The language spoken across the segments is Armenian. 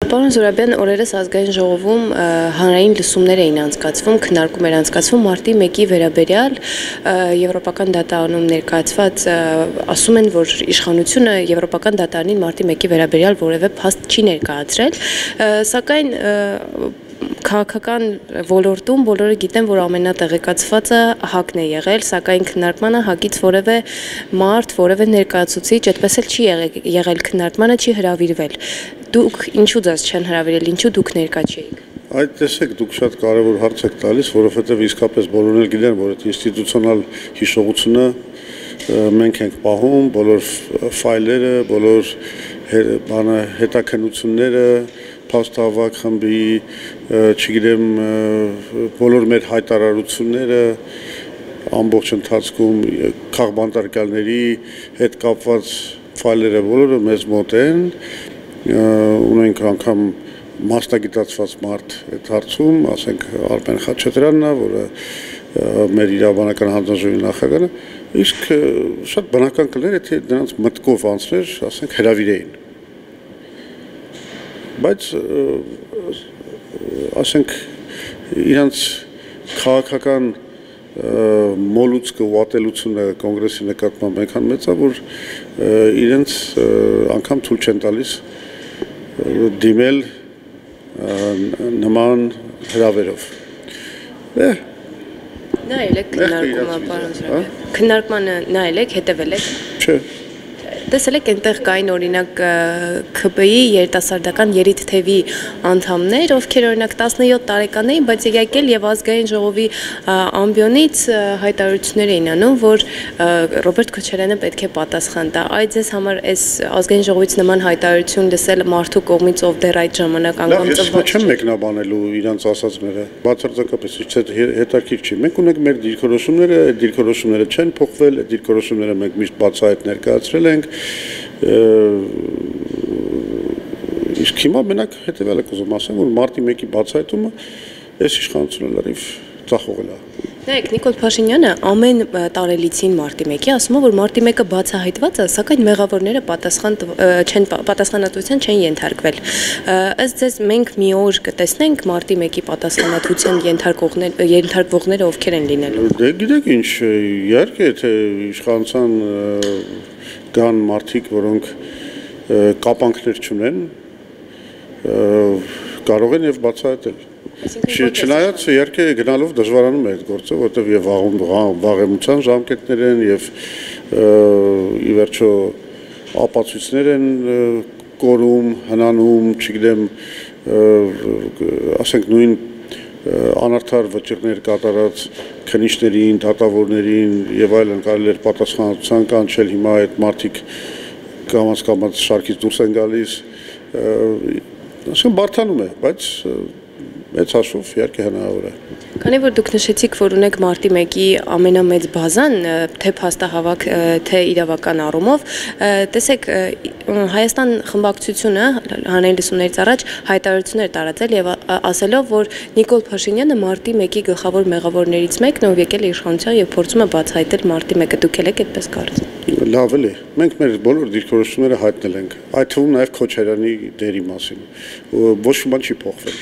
Պարոն Զուրաբյան, օրերս ազգային ժողովում հանրային լսումներ էին անցկացվում, քննարկում էր անցկացվում մարտի 1-ի վերաբերյալ եվրոպական դատարանում ներկայացված ասում են, որ իշխանությունը եվրոպական դատարանին մարտի 1-ի վերաբերյալ որևէ փաստ չի ներկայացրել, սակայն քաղաքական ոլորտում բոլորը գիտեն, որ ամենատեղեկացվածը ՀԱԿ-ն է եղել, սակայն քննարկմանը ՀԱԿ-ից որևէ մարդ, որևէ ներկայացուցիչ, այդպես էլ չի եղել քննարկմանը, չի հրավիրվել։ Դուք ինչու ձեզ չեն հրավիրել, ինչու դուք ներկա չէիք։ Այդ տեսեք, դուք շատ կարևոր հարց եք տալիս, որովհետև իսկապես բոլորն էլ գիտեն, որ այդ ինստիտուցիոնալ հիշողությունը մենք ենք պահում, բոլոր ֆայլերը, բոլոր հետաքննությունները, փաստահավաք խմբի, չգիտեմ, բոլոր մեր հայտարարությունները ամբողջ ընթացքում քաղբանտարկյալների հետ կապված ֆայլերը բոլորը մեզ մոտ են, ունենք անգամ մասնագիտացված մարդ այդ հարցում, ասենք Արմեն Խաչատրյանն է, որը մեր իրավաբանական հանձնաժողովի նախագահն է, իսկ շատ բնական կլիներ, եթե նրանց մտքով անցներ, ասենք հրավիրեին։ Բայց ասենք իրանց քաղաքական մոլուցքը ու ատելությունը կոնգրեսի նկատմամբ այնքան մեծ է, որ իրենց անգամ թույլ չեն տալիս դիմել նման հրավերով։ Նայել եք քննարկումը, պարոն Զուրաբյան։ Քննարկմանը նայել եք, հետևել եք։ Չէ։ Տեսել եք այնտեղ կային օրինակ ՔՊ-ի երիտասարդական երիտ թևի անդամներ, ովքեր օրինակ 17 տարեկան էին, բայց եկել եւ ազգային ժողովի ամբիոնից հայտարարություններ էին անում, որ Ռոբերտ Քոչարյանը պետք է պատասխան տա։ Այդ ձեզ համար այս ազգային ժողովից նման հայտարարություն լսել մարդու կողմից, ով դեռ այդ ժամանակ անգամ ծնված չէ։ Չեմ մեկնաբանելու իրանց ասածները, բացարձակապես հետաքրքիր չի։ Մենք ունենք մեր դիրքորոշումները, այդ դիրքորոշումները չեն փոխվել, այդ դիրքորոշումները մենք միշտ բացահայտ ներկայացրել ենք։ Իսկ հիմա մենակ հետևյալը կուզում ասեմ, որ մարտի 1-ի բացահայտումը այս իշխանությունը լրիվ ծախողել է։ Նայեք, Նիկոլ Փաշինյանը ամեն տարելիցին մարտի 1-ի ասում է, որ մարտի 1-ը բացահայտված է, սակայն մեղավորները պատասխանատվության չեն ենթարկվել։ Ըստ ձեզ մենք մի օր կտեսնենք մարտի 1-ի պատասխանատվության ենթարկվողները ովքեր են լինելու։ Դե գիտեք ինչ, իհարկե, թե իշխանության կան մարդիկ, որոնք կապանքներ չունեն, կարող են եւ բացահայտել։ Չնայած իհարկե գնալով դժվարանում է այդ գործը, որտեղ եւ վաղեմության ժամկետներ են եւ ի վերջո ապացույցներ են կորում, հնանում, չգիտեմ, ասենք նույն անարդար վճիռներ կատարած քննիչներին, դատավորներին եւ այլն կարելի էր պատասխանատվության կանչել, հիմա այդ մարդիկ կամաց շարքից դուրս են գալիս, ասենք բարդանում է, բայց մեծ հաշվով իհարկե հնարավոր է։ Քանի որ դուք նշեցիք, որ ունեք մարտի 1-ի ամենամեծ բազան, թե փաստահավաք, թե իրավական առումով, տեսեք, Հայաստան խմբակցությունը հանրային լսումներից առաջ հայտարարություններ տարածել եւ ասելով, որ Նիկոլ Փաշինյանը մարտի 1-ի գլխավոր մեղավորներից մեկն է, ով եկել է իշխանության եւ փորձում է բացահայտել մարտի 1-ը, դուք եք այդպես կարծում։ Լավ էլի, մենք մեր բոլոր դիրքորոշումները հայտնել ենք, այդ թվում նաեւ Քոչարյանի դերի մասին, ոչ մի բան չի փոխվել։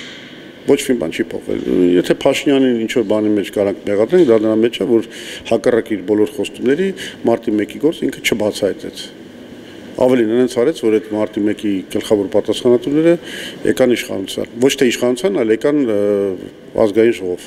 Ոչ մի բան չի փոխվել։ Եթե Փաշինյանին ինչ-որ բանի մեջ կարանք մեղադրենք, դա նրա մեջ է, որ հակառակ իր բոլոր խոստումների մարտի 1-ի գործ ինքը չբացահայտեց։ Ավելին նրանց արեց, որ այդ մարտի 1-ի գլխավոր պատասխանատուները եկան իշխանության, ոչ թե իշխանության, այլ եկան ազգային ժողով։